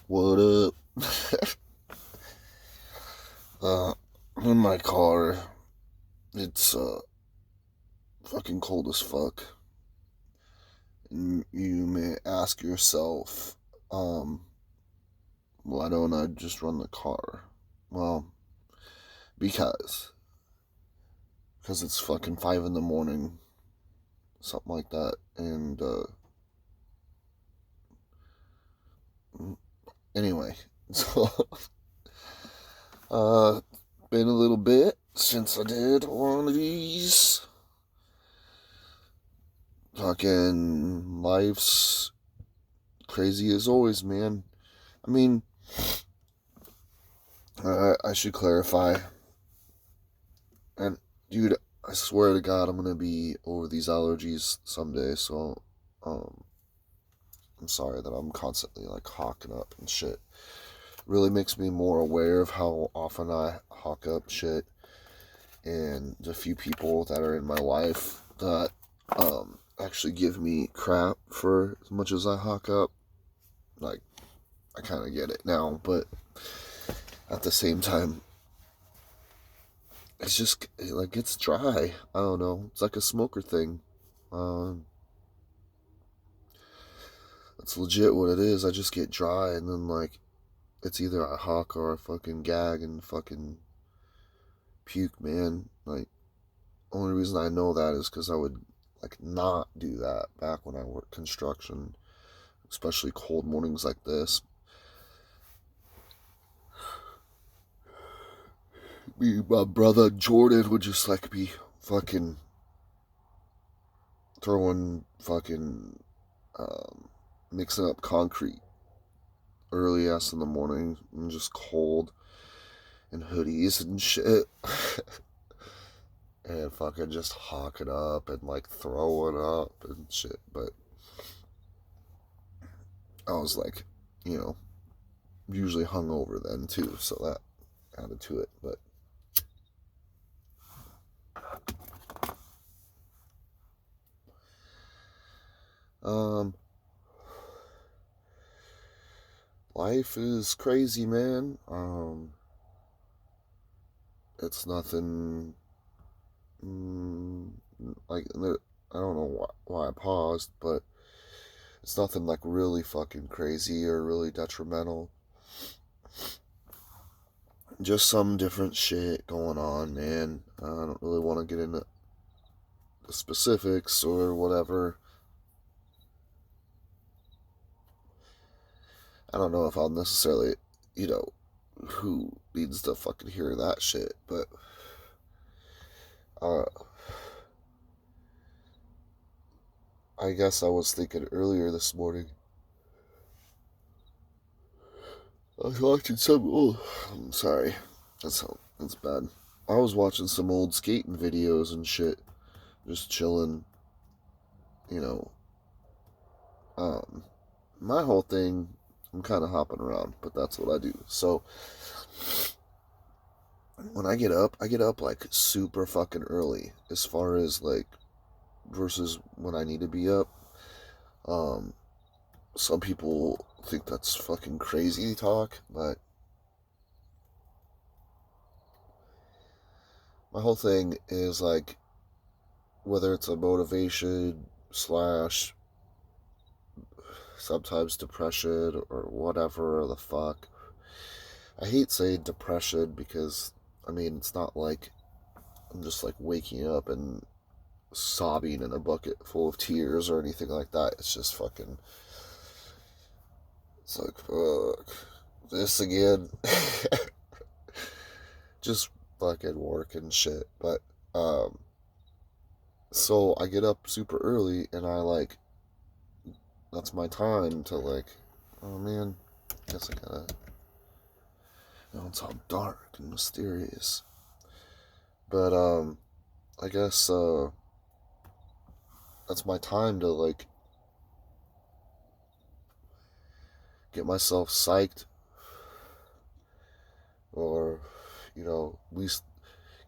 What up? I'm in my car. It's fucking cold as fuck. And you may ask yourself, why don't I just run the car? Well, because it's fucking 5 in the morning, something like that. And anyway, so uh, been a little bit since I did one of these. Fucking life's crazy as always, man. I mean, I should clarify. And, dude, I swear to God, I'm gonna be over these allergies someday. So, um, I'm sorry that I'm constantly like hawking up and shit. Really makes me more aware of how often I hawk up shit, and the few people that are in my life that actually give me crap for as much as I hawk up. Like, I kind of get it now, but at the same time, it's just like it's dry. I don't know. It's like a smoker thing. Um, that's legit what it is. I just get dry, and then like it's either a hawk or a fucking gag and fucking puke, man. Like, only reason I know that is because I would like not do that back when I worked construction, especially cold mornings like this. My brother Jordan would just like be fucking throwing fucking mixing up concrete early ass in the morning and just cold and hoodies and shit. And fucking just hawking up and like throwing up and shit. But I was like, you know, usually hungover then too, so that added to it. But um, life is crazy, man. It's nothing. Mm, like I don't know why I paused, but it's nothing like really fucking crazy or really detrimental. Just some different shit going on, man. I don't really want to get into the specifics or whatever. I don't know if I'll necessarily, you know, who needs to fucking hear that shit, but uh, I guess I was thinking earlier this morning. I was watching some. Oh, I'm sorry. That's bad. I was watching some old skating videos and shit, just chilling. You know, um, my whole thing. I'm kind of hopping around, but that's what I do. So when I get up like super fucking early as far as like versus when I need to be up. Um, some people think that's fucking crazy talk, but my whole thing is like whether it's a motivation slash sometimes depression or whatever the fuck. I hate saying depression because I mean it's not like I'm just like waking up and sobbing in a bucket full of tears or anything like that. It's just fucking. It's like fuck this again. Just fucking work and shit. But um, so I get up super early and I like that's my time to like. Oh man, guess I gotta. It's all dark and mysterious. But I guess that's my time to like get myself psyched or at least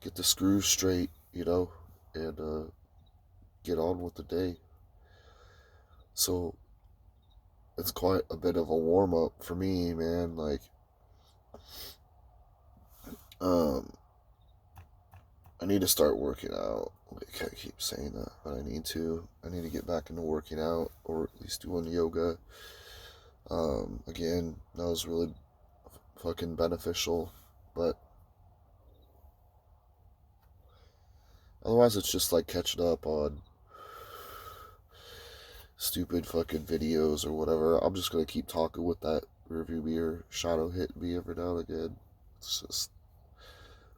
get the screws straight, and get on with the day. So it's quite a bit of a warm up for me, man. Like, um, I need to start working out. Like, I keep saying that, but I need to. I need to get back into working out, or at least doing yoga. Again, that was really fucking beneficial, but otherwise, it's just like catching up on stupid fucking videos or whatever. I'm just gonna keep talking with that rearview mirror shadow hitting me every now and again. It's just,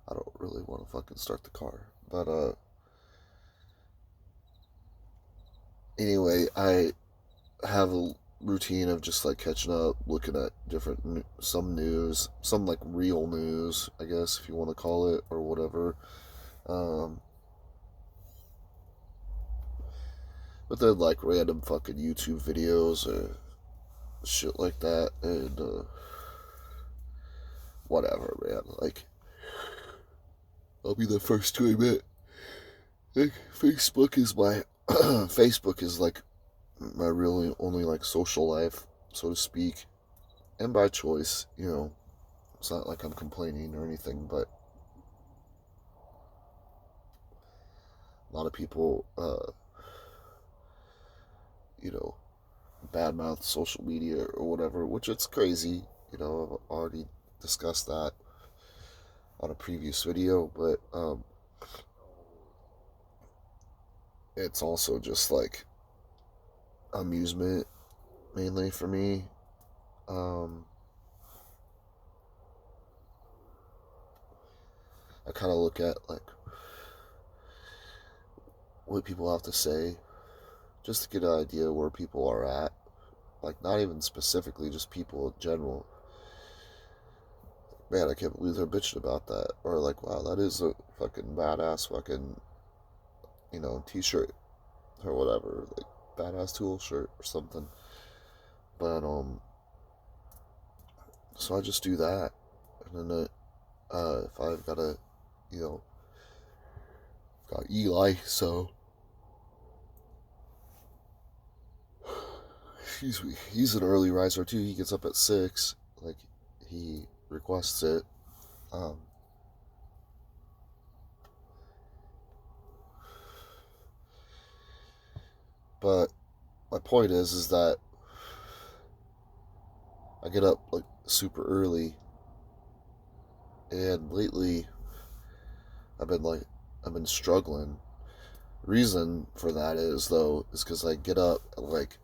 I don't really want to fucking start the car. But anyway, I have a routine of just like catching up, looking at different some news, some like real news, I guess if you want to call it, or whatever. Um, but then like random fucking YouTube videos or shit like that, and whatever, man. Like, I'll be the first to admit, like, Facebook is my Facebook is like my really only like social life, so to speak, and by choice. You know, it's not like I'm complaining or anything, but a lot of people, you know, badmouth social media or whatever, which it's crazy. You know, I've already discussed that on a previous video, but it's also just like amusement mainly for me. Um, I kind of look at like what people have to say just to get an idea where people are at. Like, not even specifically, just people in general. Man, I can't believe they're bitching about that. Or like, wow, that is a fucking badass fucking, t-shirt or whatever. Like, badass Tool shirt or something. But, so I just do that. And then, if I've got a, you know, got Eli, so excuse me, he's an early riser too. He gets up at 6, like he requests it. Um, but my point is that I get up like super early, and lately I've been like I've been struggling. Reason for that is because I get up at like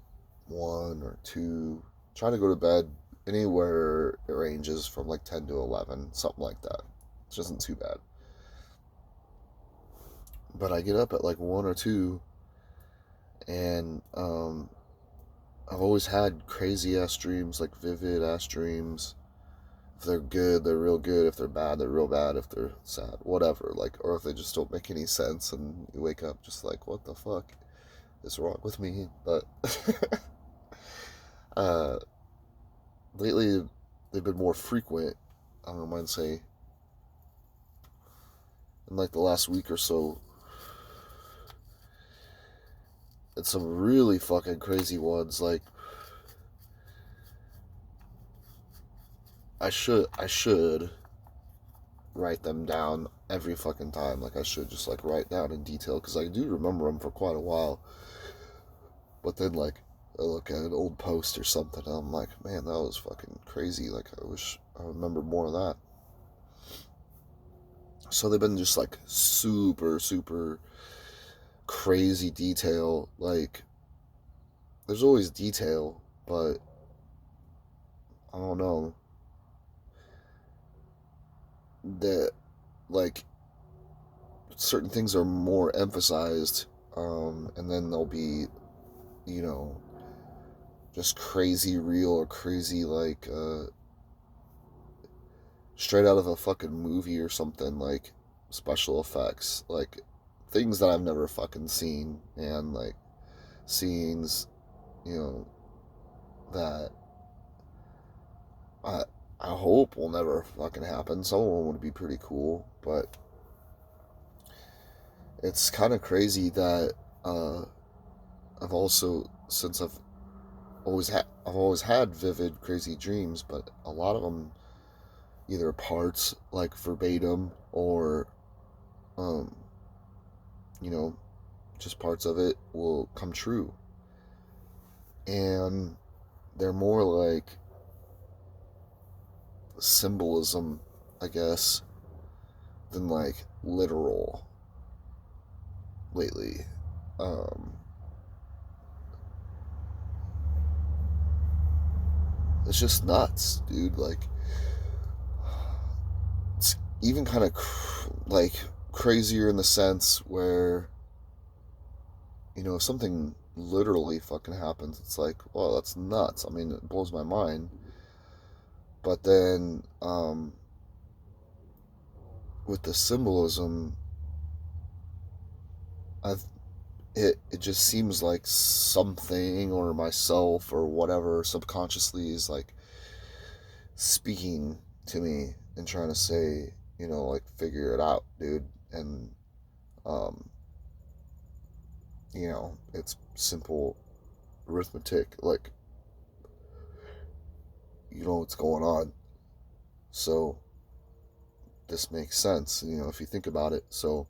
1 or 2, try to go to bed anywhere it ranges from like 10 to 11, something like that. Which isn't too bad. But I get up at like 1 or 2, and I've always had crazy ass dreams, like vivid ass dreams. If they're good, they're real good. If they're bad, they're real bad. If they're sad, whatever. Like, or if they just don't make any sense, and you wake up just like, what the fuck is wrong with me? But uh, lately, they've been more frequent. I don't mind say in like the last week or so. It's some really fucking crazy ones. Like, I should write them down every fucking time. Like, I should just like write down in detail because I do remember them for quite a while. But then like I look at an old post or something, and I'm like, man, that was fucking crazy. Like, I wish I remembered more of that. So they've been just like super super crazy detail. Like, there's always detail, but I don't know that, like, certain things are more emphasized, and then they'll be, you know, just crazy real or crazy like straight out of a fucking movie or something, like special effects, like things that I've never fucking seen, and like scenes, you know, that I I hope will never fucking happen. Some of them would be pretty cool, but it's kind of crazy that uh, I've also, since I've I've always had vivid, crazy dreams, but a lot of them either parts like verbatim or um, you know, just parts of it will come true, and they're more like symbolism, I guess, than like literal lately. Um, it's just nuts, dude. Like, it's even kind of like crazier in the sense where, if something literally fucking happens, it's like, well, that's nuts. I mean, it blows my mind. But then, with the symbolism, I've it just seems like something or myself or whatever subconsciously is like speaking to me and trying to say, like figure it out, dude. And um, it's simple arithmetic, like you know what's going on. So this makes sense, if you think about it. So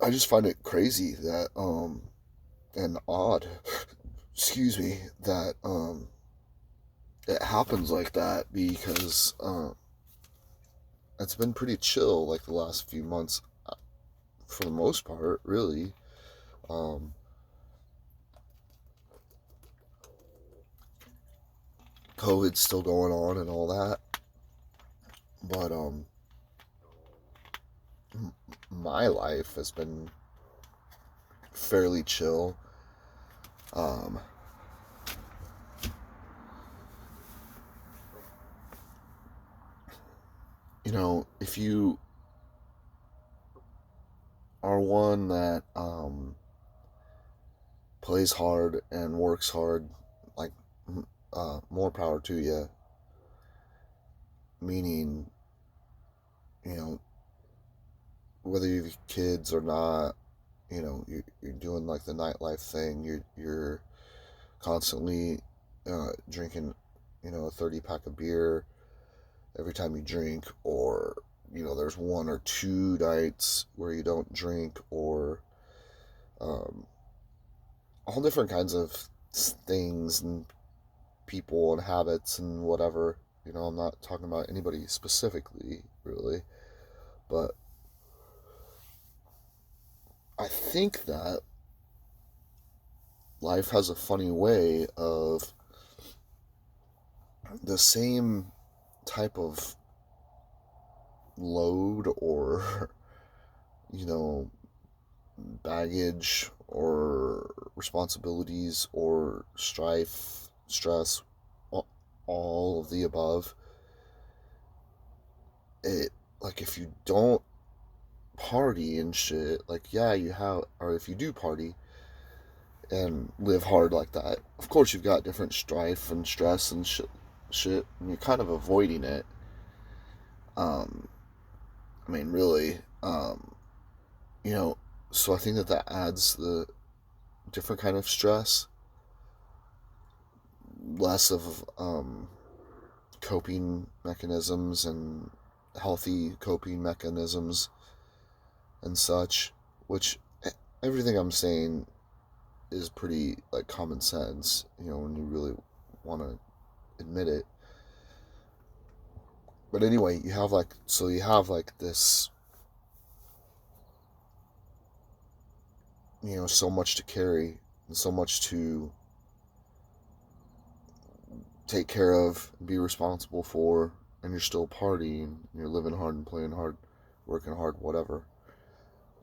I just find it crazy that and odd, excuse me, that it happens like that because it's been pretty chill like the last few months for the most part, really. Um, COVID's still going on and all that, but my life has been fairly chill. Um, if you are one that plays hard and works hard, like more power to you. Meaning, you know, whether you have kids or not, you're doing like the nightlife thing. You're constantly drinking, a 30 pack of beer every time you drink, or there's one or two nights where you don't drink, or um, all different kinds of things and people and habits and whatever. I'm not talking about anybody specifically, really, but I think that life has a funny way of the same type of load or, you know, baggage or responsibilities or strife, stress, all of the above. It, like, if you don't party and shit, like, yeah, you have, or if you do party and live hard like that, of course you've got different strife and stress and shit, and you're kind of avoiding it. Um, I mean, really, you know, so I think that adds the different kind of stress, less of coping mechanisms and healthy coping mechanisms and such, which everything I'm saying is pretty like common sense, when you really want to admit it. But anyway, you have like this, so much to carry and so much to take care of, be responsible for, and you're still partying, you're living hard and playing hard, working hard, whatever.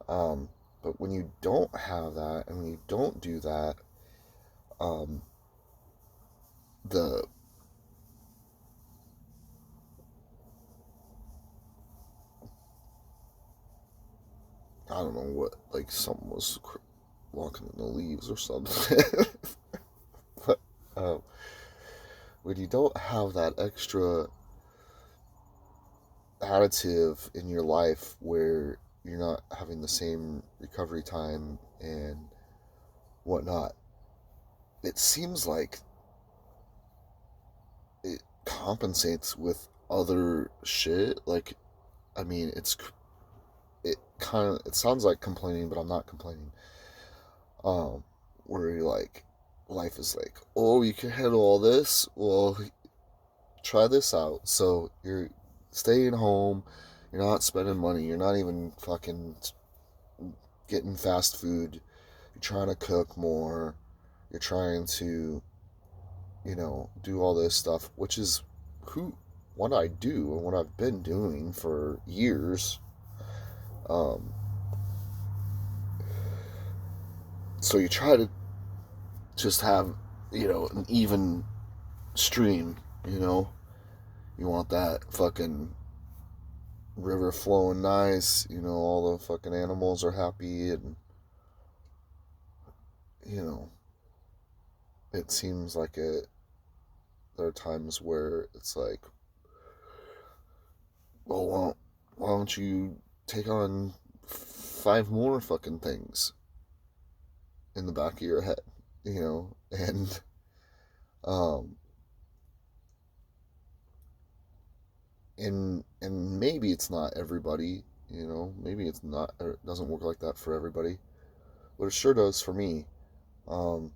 But when you don't have that and when you don't do that, um, the I don't know what, like someone was walking in the leaves or something. But um, when you don't have that extra additive in your life where you're not having the same recovery time and whatnot, it seems like it compensates with other shit. Like, I mean, it sounds like complaining, but I'm not complaining. Um, where you're like, life is like, oh, you can handle all this. Well, try this out. So you're staying home. You're not spending money. You're not even fucking getting fast food. You're trying to cook more. You're trying to, do all this stuff, which is who what I do and what I've been doing for years. Um, so you try to just have, an even stream, you know. You want that fucking river flowing nice, all the fucking animals are happy, and, you know, it seems like there are times where it's like, well, why don't you take on five more fucking things in the back of your head, and um and maybe it's not everybody, maybe it's not, or it doesn't work like that for everybody, but it sure does for me. Um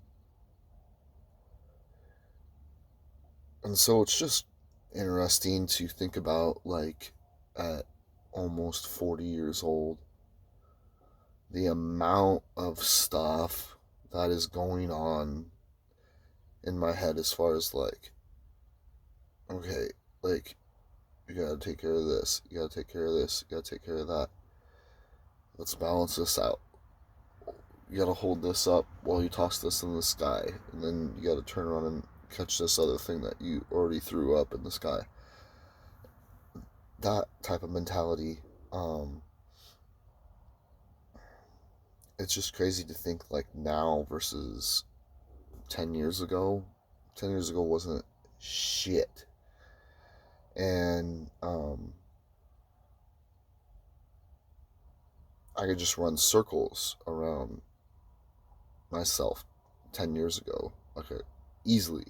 and so it's just interesting to think about, like, at almost 40 years old, the amount of stuff that is going on in my head, as far as like, okay, like, you gotta take care of this, you gotta take care of this, you gotta take care of that. Let's balance this out. You gotta hold this up while you toss this in the sky, and then you gotta turn around and catch this other thing that you already threw up in the sky. That type of mentality. Um, it's just crazy to think, like, now versus 10 years ago. 10 years ago wasn't shit. And I could just run circles around myself 10 years ago. I could easily.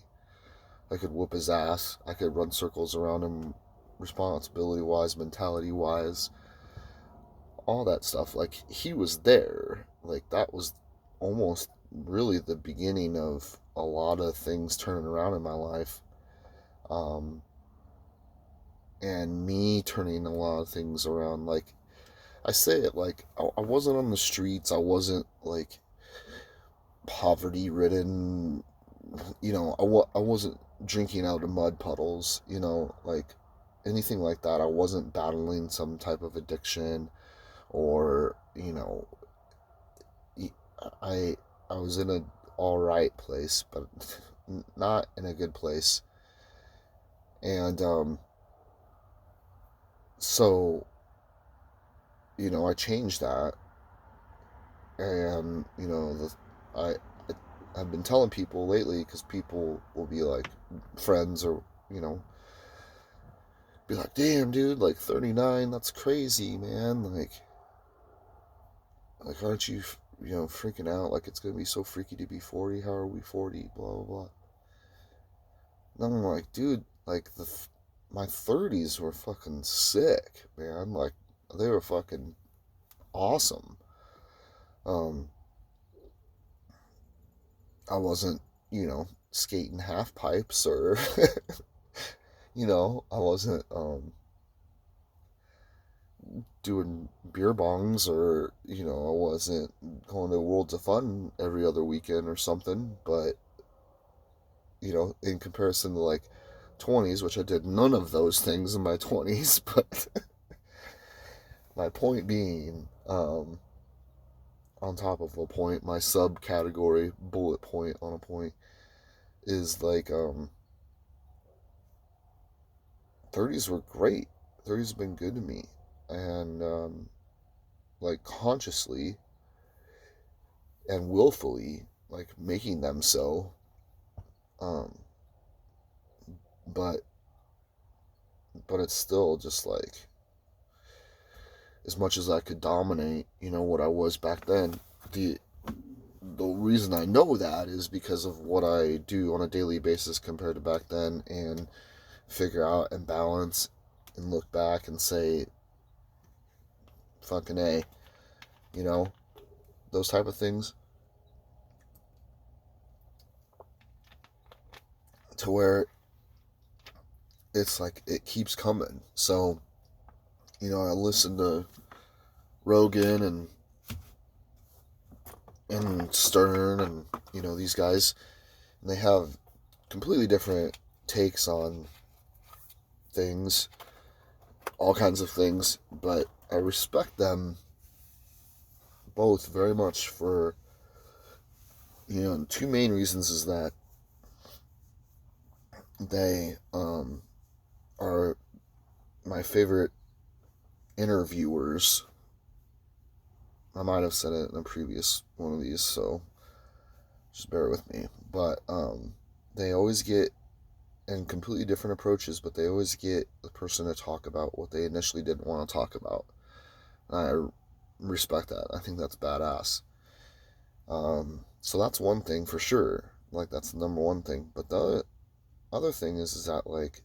I could whoop his ass. I could run circles around him, responsibility wise, mentality wise, all that stuff. Like, he was there. Like, that was almost really the beginning of a lot of things turning around in my life. Um, and me turning a lot of things around. Like, I say it, like, I wasn't on the streets. I wasn't, like, poverty ridden. I wasn't drinking out of mud puddles, like anything like that. I wasn't battling some type of addiction, or, I I was in a all right place, but not in a good place. And so, I changed that. And, I I've been telling people lately, because people will be like, friends, or, you know be like, damn, dude, like, 39, that's crazy, man. Like, aren't you, freaking out? Like, it's gonna be so freaky to be 40. How are we 40? Blah, blah, blah. And I'm like, dude, like, my 30s were fucking sick, man. Like, they were fucking awesome. Um, I wasn't, skating half pipes, or, I wasn't, doing beer bongs, or, I wasn't going to Worlds of Fun every other weekend or something. But, in comparison to, like, 20s, which I did none of those things in my 20s. But my point being, on top of a point, my subcategory, bullet point on a point, is like, 30s were great. 30s have been good to me. And, like, consciously and willfully, like, making them so. Um, but it's still just like, as much as I could dominate, what I was back then, the the reason I know that is because of what I do on a daily basis compared to back then, and figure out and balance and look back and say, fucking A, you know, those type of things. To where it's like it keeps coming. So, I listen to Rogan and Stern and, these guys, and they have completely different takes on things, all kinds of things, but I respect them both very much for, two main reasons is that they are my favorite interviewers. I might have said it in a previous one of these, so just bear with me. But they always get in completely different approaches, but they always get the person to talk about what they initially didn't want to talk about. And I respect that. I think that's badass. So that's one thing for sure. Like, that's the number one thing. But the other thing is that, like,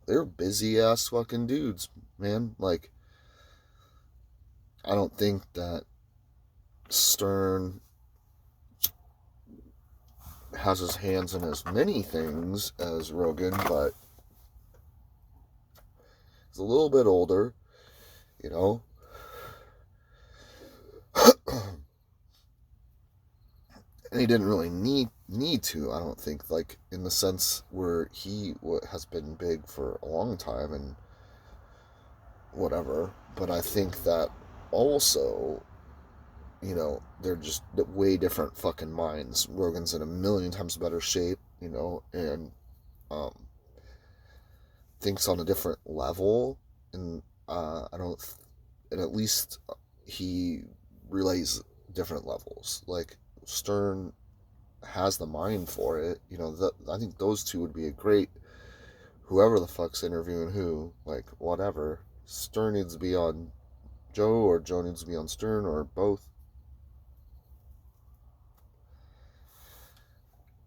they're busy ass fucking dudes, man. Like, I don't think that Stern has his hands in as many things as Rogan, but he's a little bit older, you know. And he didn't really need to, I don't think, like, in the sense where he has been big for a long time and whatever. But I think that also, they're just way different fucking minds. Rogan's in a million times better shape, and um, thinks on a different level, and I don't, and at least he relays different levels. Like, Stern has the mind for it. I think those two would be a great, whoever the fuck's interviewing who, like, whatever. Stern needs to be on Joe, or Joe needs to be on Stern, or both.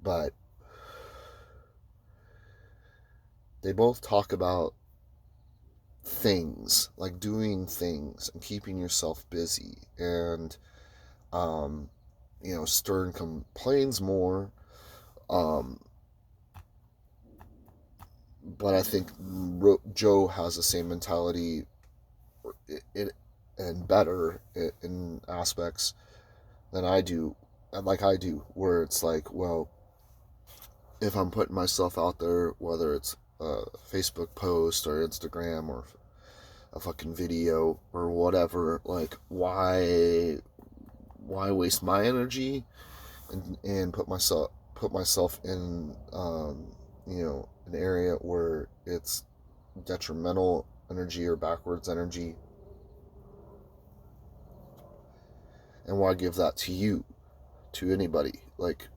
But they both talk about things, like doing things and keeping yourself busy. And, Stern complains more. But I think Joe has the same mentality, and better in aspects than I do, like I do, where it's like, well, if I'm putting myself out there, whether it's a Facebook post or Instagram or a fucking video or whatever, like, why waste my energy and put myself in an area where it's detrimental energy or backwards energy, and why give that to anybody? Like,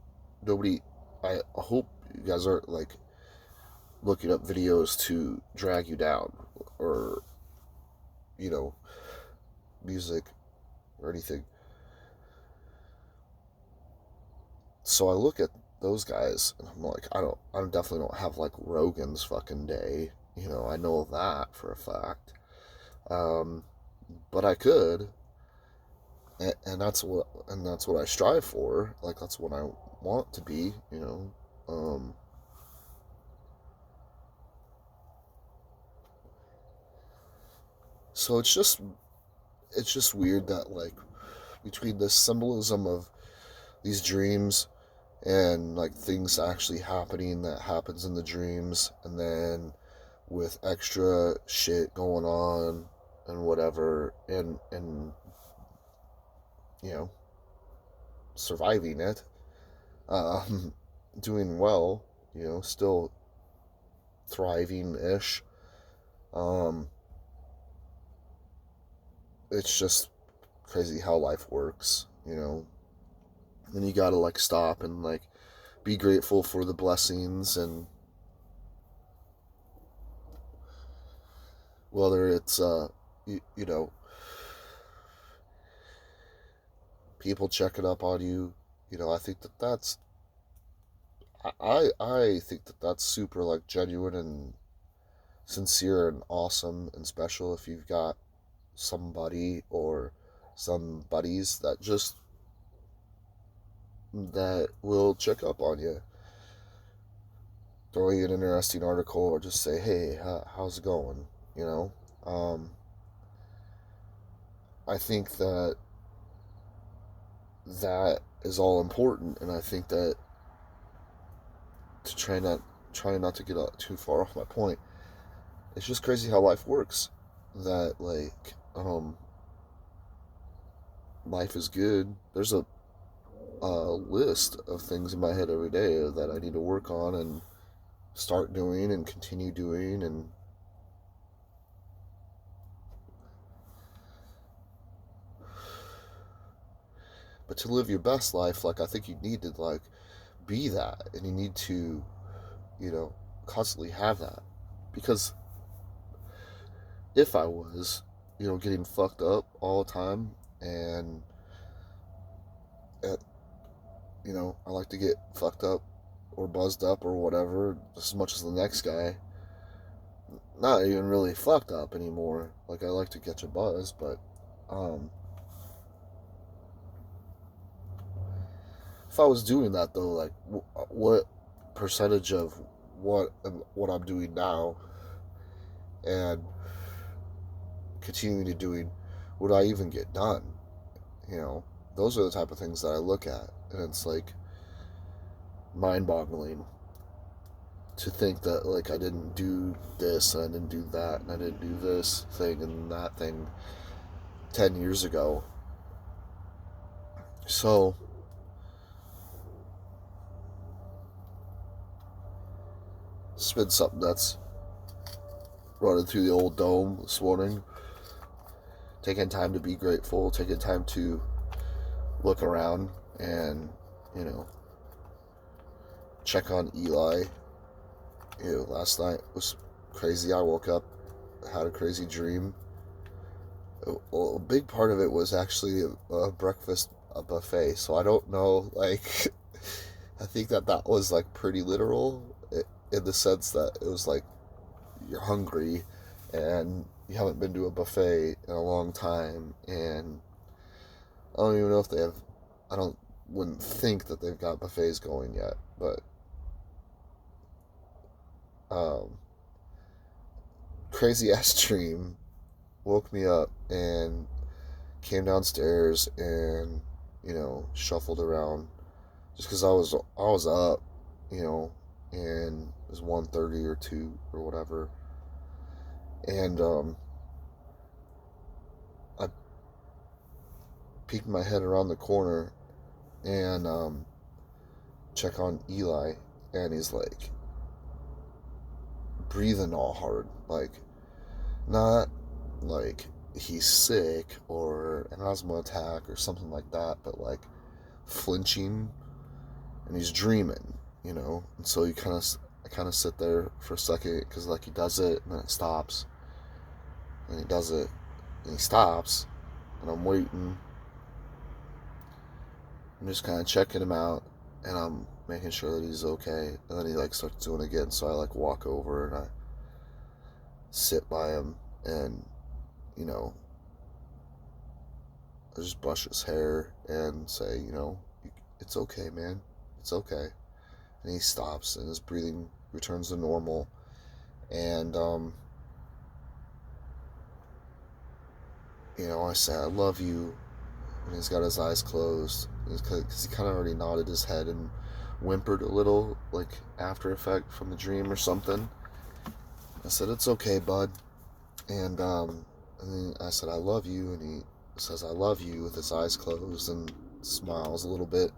nobody. I hope you guys aren't, like, looking up videos to drag you down, or music or anything. So I look at those guys and I'm like, I definitely don't have, like, Rogan's fucking day. I know that for a fact. But I could, and that's what I strive for. Like, that's what I want to be. So it's just weird that, like, between the symbolism of these dreams and, like, things actually happening that happens in the dreams, and then with extra shit going on and whatever, and surviving it, um, doing well, still thriving ish. Um, it's just crazy how life works. And you gotta, like, stop and, like, be grateful for the blessings, and whether it's you know people checking up on you, I think I think that that's super like genuine and sincere and awesome and special if you've got somebody or some buddies that will check up on you, throw you an interesting article, or just say, "Hey, how's it going?" You know, um, I think that that is all important, and I think that to try not to get too far off my point. It's just crazy how life works. That like life is good. There's a list of things in my head every day that I need to work on and start doing and continue doing. And but to live your best life, like I think you need to like be that, and you need to, you know, constantly have that. Because if I was, getting fucked up all the time, and uh, I like to get fucked up or buzzed up or whatever just as much as the next guy. Not even really fucked up anymore. Like I like to catch a buzz, but um, if I was doing that though, like what percentage of what I'm doing now and continuing to doing would I even get done? You know, those are the type of things that I look at, and it's like mind-boggling to think that like I didn't do this and I didn't do that and I didn't do this thing and that thing 10 years ago. So it's been something that's running through the old dome this morning. Taking time to be grateful, taking time to look around and, you know, check on Eli. Last night was crazy. I woke up, had a crazy dream. Well, a big part of it was actually a buffet. So I don't know, like, I think that was like pretty literal in the sense that it was like you're hungry and you haven't been to a buffet in a long time, and I don't even know if they have. I don't wouldn't think that they've got buffets going yet, but um, crazy ass dream woke me up and came downstairs and shuffled around just because I was up, and it was 1:30 or 2 or whatever, and I peeked my head around the corner and check on Eli, and he's like breathing all hard, like not like he's sick or an asthma attack or something like that, but like flinching, and he's dreaming, and so I kind of sit there for a second because like he does it and then it stops, and he does it and he stops, and I'm waiting. I'm just kind of checking him out, and I'm making sure that he's okay. And then he like starts doing it again, so I like walk over and I sit by him, and you know, I just brush his hair and say, it's okay, man, it's okay. And he stops, and his breathing returns to normal, and I say I love you, and he's got his eyes closed because he kind of already nodded his head and whimpered a little, like after effect from the dream or something. I said, it's okay, bud. And then I said, I love you, and he says, I love you with his eyes closed and smiles a little bit.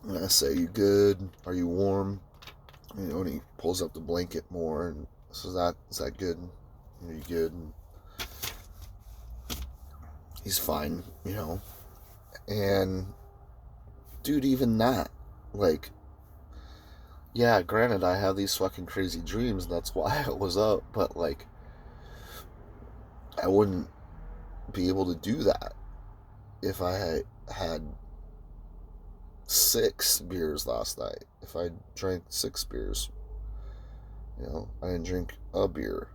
And I say, you good? Are you warm? And he pulls up the blanket more and says, is that good? Are you good? And he's fine, And dude, even that, like, yeah, granted, I have these fucking crazy dreams, and that's why I was up, but like, I wouldn't be able to do that if I had 6 beers last night, if I drank 6 beers, I didn't drink a beer.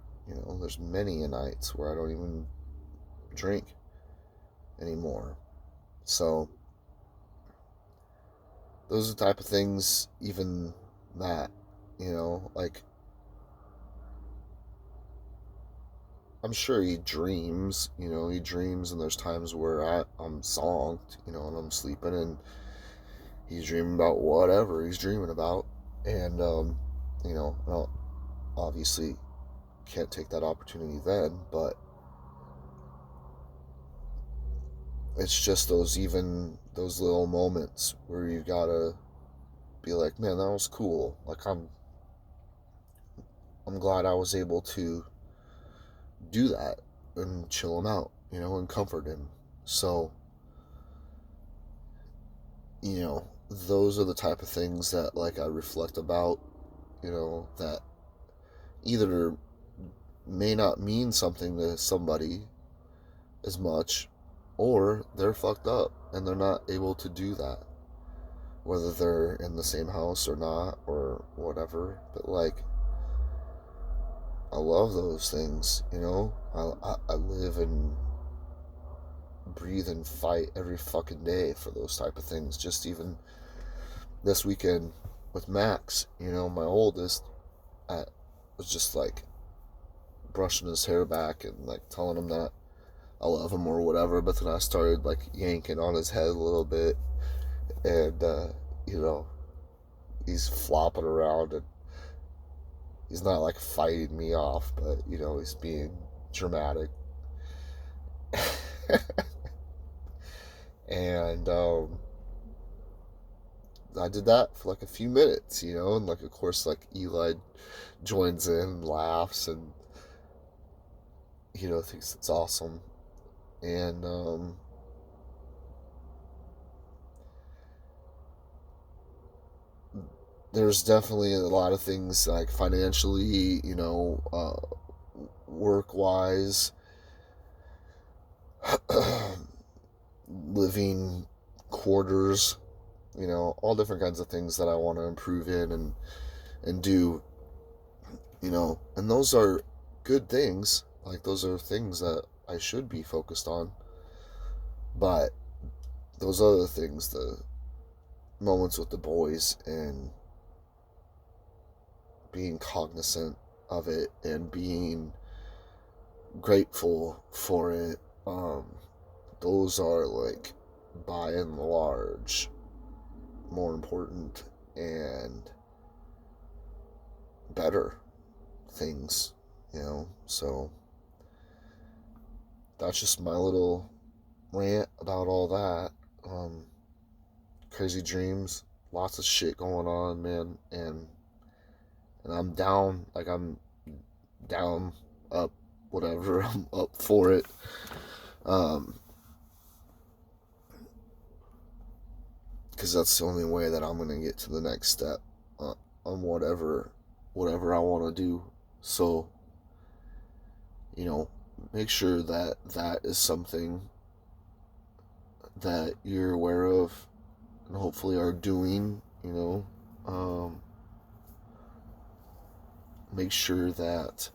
There's many nights where I don't even drink anymore. So those are the type of things, even that, like, I'm sure he dreams, and there's times where I'm zonked, and I'm sleeping, and he's dreaming about whatever he's dreaming about. And, I don't, obviously can't take that opportunity then, but it's just those little moments where you gotta be like, man, that was cool. Like, I'm glad I was able to do that and chill him out, and comfort him. So, those are the type of things that, like, I reflect about, that either may not mean something to somebody as much, or they're fucked up and they're not able to do that, whether they're in the same house or not, or whatever. But, like, I love those things, I live and breathe and fight every fucking day for those type of things. Just even this weekend with Max, my oldest, I was just, like, brushing his hair back and, like, telling him that I love him or whatever. But then I started, like, yanking on his head a little bit, and he's flopping around, and he's not, like, fighting me off, but he's being dramatic. And I did that for, like, a few minutes, and, like, of course, like, Eli joins in and laughs, and thinks it's awesome. And there's definitely a lot of things, like, financially, work wise, living quarters, all different kinds of things that I want to improve in and do, and those are good things. Like, those are things that I should be focused on. But those other things, the moments with the boys and being cognizant of it and being grateful for it, those are, like, by and large more important and better things, so that's just my little rant about all that. Crazy dreams, lots of shit going on, man, and I'm down, like, I'm down, up, whatever, I'm up for it. Because that's the only way that I'm gonna get to the next step on whatever I want to do. So, make sure that that is something that you're aware of and hopefully are doing. Make sure that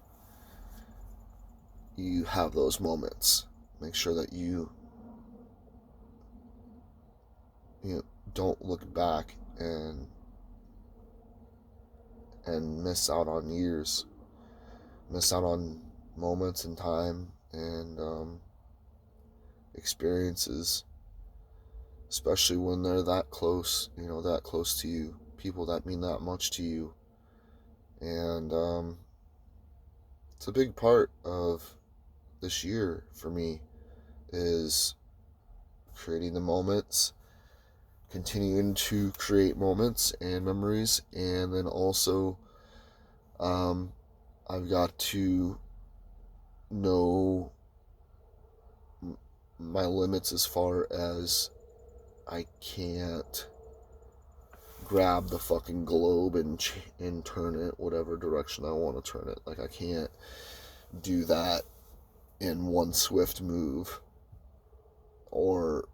you have those moments. Make sure that you don't look back and miss out on years, miss out on moments in time and experiences, especially when they're that close, that close to you, people that mean that much to you. And it's a big part of this year for me, is creating the moments, continuing to create moments and memories, and then also I've got to know my limits as far as I can't grab the fucking globe and turn it whatever direction I want to turn it. Like, I can't do that in one swift move, or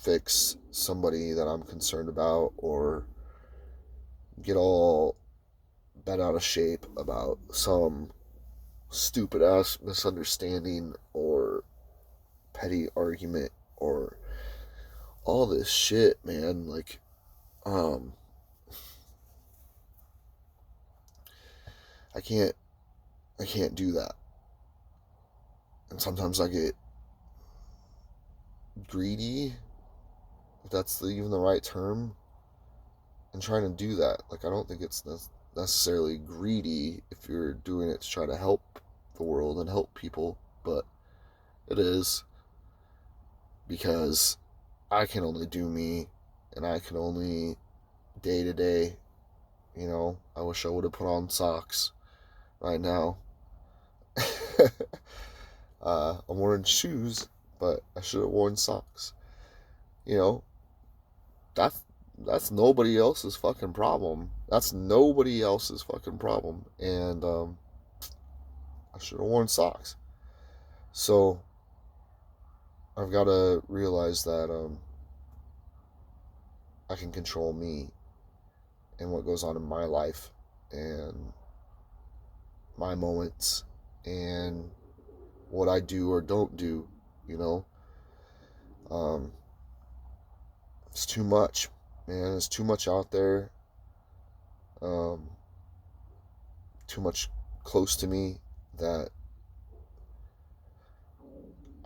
fix somebody that I'm concerned about, or get all bent out of shape about some stupid ass misunderstanding or petty argument or all this shit, man. Like, um, I can't, I can't do that. And sometimes I get greedy, if that's even the right term, and trying to do that. Like, I don't think it's necessarily greedy if you're doing it to try to help the world and help people, but it is, because I can only do me, and I can only day to day, I wish I would have put on socks right now. I'm wearing shoes, but I should have worn socks. You know, that's that's nobody else's fucking problem. That's nobody else's fucking problem. And I should have worn socks. So I've got to realize that I can control me and what goes on in my life and my moments and what I do or don't do. You know, um, it's too much, man. It's too much out there. Um, too much close to me that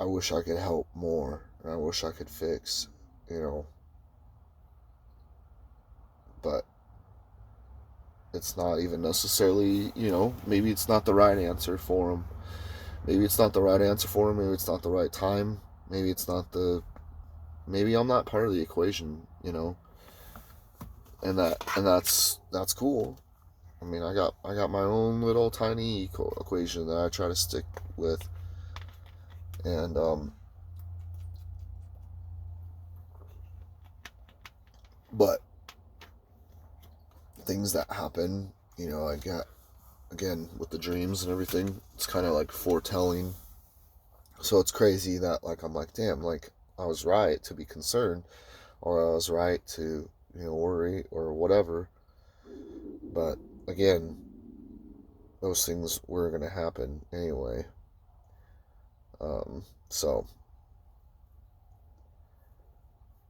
I wish I could help more and I wish I could fix, you know, but it's not even necessarily, maybe it's not the right answer for them. Maybe it's not the right answer for them. Maybe it's not the right time. Maybe it's not maybe I'm not part of the equation, and that's cool. I mean, I got my own little tiny equation that I try to stick with, and but things that happen, I got, again, with the dreams and everything, it's kind of like foretelling. So it's crazy that, like, I'm like, damn, like, I was right to be concerned, or I was right to, worry or whatever. But again, those things were going to happen anyway. So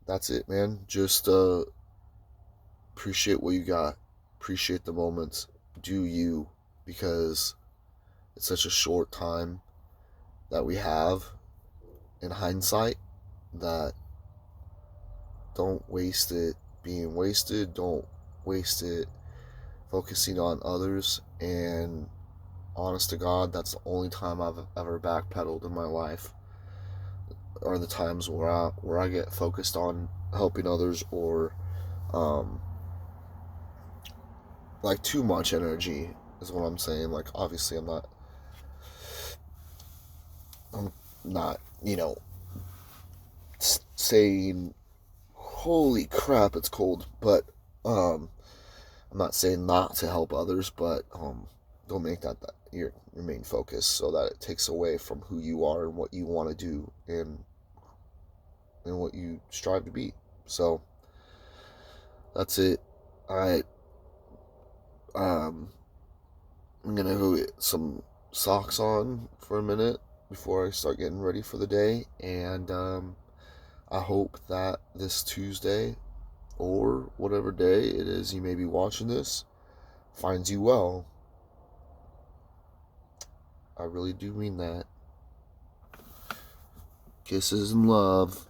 that's it, man. Just appreciate what you got. Appreciate the moments. Do you, because it's such a short time that we have in hindsight, that don't waste it being wasted. Don't waste it focusing on others. And honest to God, that's the only time I've ever backpedaled in my life, are the times where I get focused on helping others, or like, too much energy is what I'm saying. Like, obviously I'm not saying holy crap it's cold, but I'm not saying not to help others, but don't make that your main focus, so that it takes away from who you are and what you want to do, and what you strive to be. So that's it. All right. um I'm gonna go get some socks on for a minute before I start getting ready for the day, and I hope that this Tuesday, or whatever day it is you may be watching this, finds you well. I really do mean that. Kisses and love.